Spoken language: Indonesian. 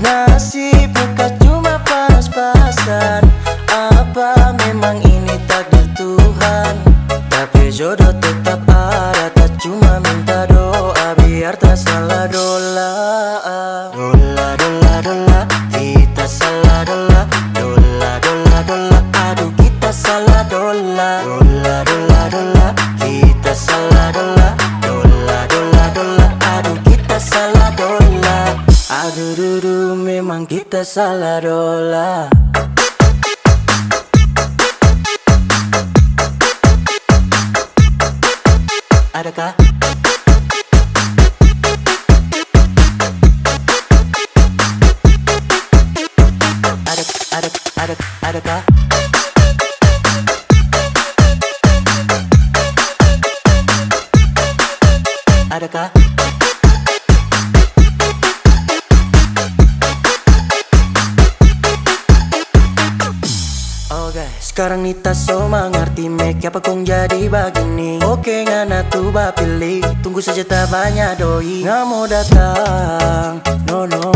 Nasib bukan cuma pas-pasan. Apa memang ini takdir Tuhan? Tapi jodoh tetap ada, tak cuma minta doa biar tak salah dola. Dola, dola, dola, kita salah dola. Dola, dola, dola, aduh kita salah dola. Dola, dola, dola, kita salah dola. Dola, dola, dola, aduh kita salah dola. Aduh dudu memang kita salah dola. Adakah? Adakah? Adakah? Oke, sekarang Nita so mengerti make apa kong jadi begini. Oke ngana tuh pilih, tunggu saja tak banyak doi. Nggak mau datang, no no